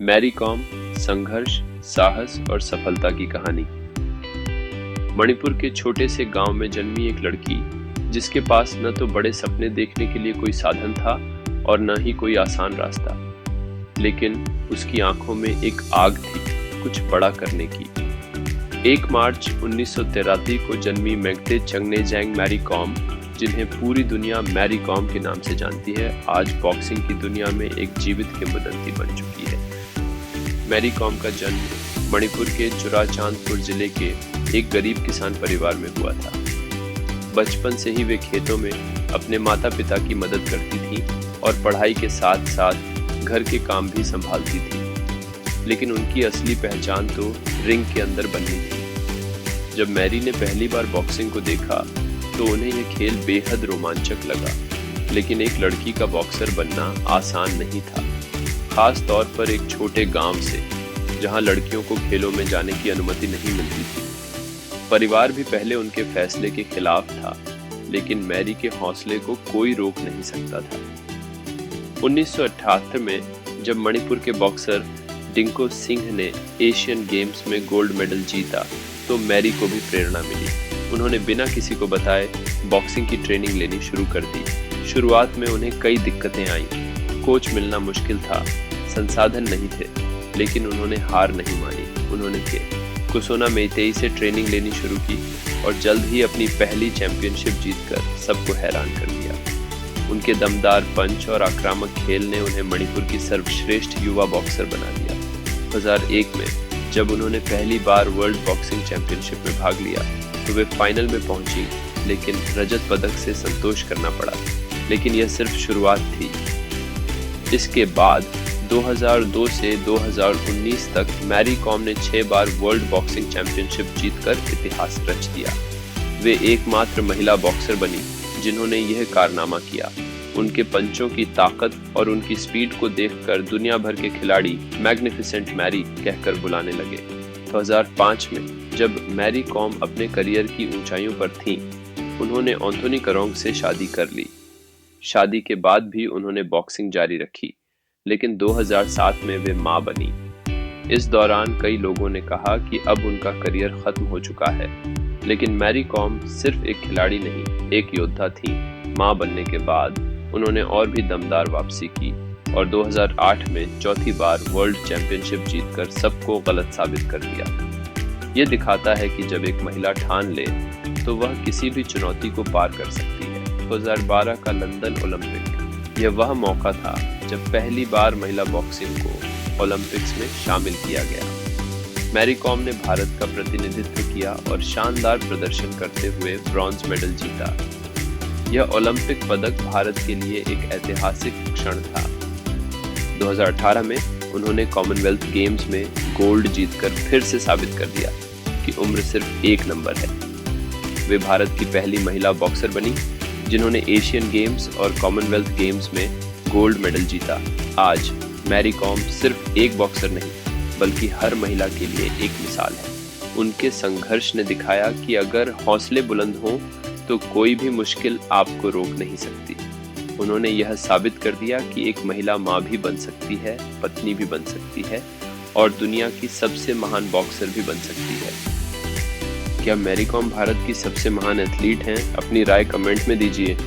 Mary com, संघर्ष, साहस और सफलता की कहानी। मणिपुर के छोटे से गांव में जन्मी एक लड़की, जिसके पास न तो बड़े सपने देखने के लिए कोई साधन था और न ही कोई आसान रास्ता, लेकिन उसकी आंखों में एक आग थी कुछ बड़ा करने की। 1 मार्च 1983 को जन्मी मेंगते चंगनेजैंग मैरी कॉम, जिन्हें पूरी दुनिया मैरी कॉम के नाम से जानती है, आज बॉक्सिंग की दुनिया में एक जीवित किंवदंती बन चुकी है। मैरी कॉम का जन्म मणिपुर के चुराचांदपुर जिले के एक गरीब किसान परिवार में हुआ था। बचपन से ही वे खेतों में अपने माता पिता की मदद करती थीं और पढ़ाई के साथ साथ घर के काम भी संभालती थीं। लेकिन उनकी असली पहचान तो रिंग के अंदर बननी थी। जब मैरी ने पहली बार बॉक्सिंग को देखा तो उन्हें यह खेल बेहद रोमांचक लगा, लेकिन एक लड़की का बॉक्सर बनना आसान नहीं था, खास तौर पर एक छोटे गांव से, जहां लड़कियों को खेलों में जाने की अनुमति नहीं मिलती थी। परिवार भी पहले उनके फैसले के खिलाफ था, लेकिन मैरी के हौसले को कोई रोक नहीं सकता था। 1978 में जब मणिपुर के बॉक्सर डिंको सिंह ने एशियन गेम्स में गोल्ड मेडल जीता, तो मैरी को भी प्रेरणा मिली। उन्होंने बिना किसी को बताए बॉक्सिंग की ट्रेनिंग लेनी शुरू कर दी। शुरुआत में उन्हें कई दिक्कतें आईं। कोच मिलना मुश्किल था, संसाधन नहीं थे, लेकिन उन्होंने हार नहीं मानी। उन्होंने कुसोना मेइतेई से ट्रेनिंग लेनी शुरू की और जल्द ही अपनी पहली चैंपियनशिप जीतकर सबको हैरान कर दिया। उनके दमदार पंच और आक्रामक खेल ने उन्हें मणिपुर की सर्वश्रेष्ठ युवा बॉक्सर बना दिया। 2001 में जब उन्होंने पहली बार वर्ल्ड बॉक्सिंग चैंपियनशिप में भाग लिया तो वे फाइनल में पहुंची, लेकिन रजत पदक से संतोष करना पड़ा। लेकिन यह सिर्फ शुरुआत थी। इसके बाद 2002 से 2019 तक मैरी कॉम ने 6 बार वर्ल्ड बॉक्सिंग चैंपियनशिप जीतकर इतिहास रच दिया। वे एकमात्र महिला बॉक्सर बनी जिन्होंने यह कारनामा किया। उनके पंचों की ताकत और उनकी स्पीड को देखकर दुनिया भर के खिलाड़ी मैग्निफिसेंट मैरी कहकर बुलाने लगे। 2005 में जब मैरी कॉम अपने करियर की ऊंचाइयों पर थीं, उन्होंने एंथोनी करोंग से शादी कर ली। शादी के बाद भी उन्होंने बॉक्सिंग जारी रखी, लेकिन 2007 में वे मां बनी। इस दौरान कई लोगों ने कहा कि अब उनका करियर खत्म हो चुका है, लेकिन मैरी कॉम सिर्फ एक खिलाड़ी नहीं, एक योद्धा थी। मां बनने के बाद उन्होंने और भी दमदार वापसी की और 2008 में चौथी बार वर्ल्ड चैंपियनशिप जीतकर सबको गलत साबित कर दिया। ये दिखाता है कि जब एक महिला ठान ले तो वह किसी भी चुनौती को पार कर सकती है। 2012 का लंदन ओलंपिक, यह वह मौका था जब पहली बार महिला बॉक्सिंग को ओलंपिक्स में शामिल किया गया। मैरी कॉम ने भारत का प्रतिनिधित्व किया और शानदार प्रदर्शन करते हुए ब्रॉन्ज मेडल जीता। यह ओलंपिक पदक भारत के लिए एक ऐतिहासिक क्षण था। 2018 में उन्होंने कॉमनवेल्थ गेम्स में गोल्ड जीतकर फिर से साबित कर दिया कि उम्र सिर्फ एक नंबर है। वे भारत की पहली महिला बॉक्सर बनी जिन्होंने एशियन गेम्स और कॉमनवेल्थ गेम्स में गोल्ड मेडल जीता। आज मैरी कॉम सिर्फ एक बॉक्सर नहीं, बल्कि हर महिला के लिए एक मिसाल है। उनके संघर्ष ने दिखाया कि अगर हौसले बुलंद हों तो कोई भी मुश्किल आपको रोक नहीं सकती। उन्होंने यह साबित कर दिया कि एक महिला माँ भी बन सकती है, पत्नी भी बन सकती है और दुनिया की सबसे महान बॉक्सर भी बन सकती है। क्या मैरी कॉम भारत की सबसे महान एथलीट हैं? अपनी राय कमेंट में दीजिए।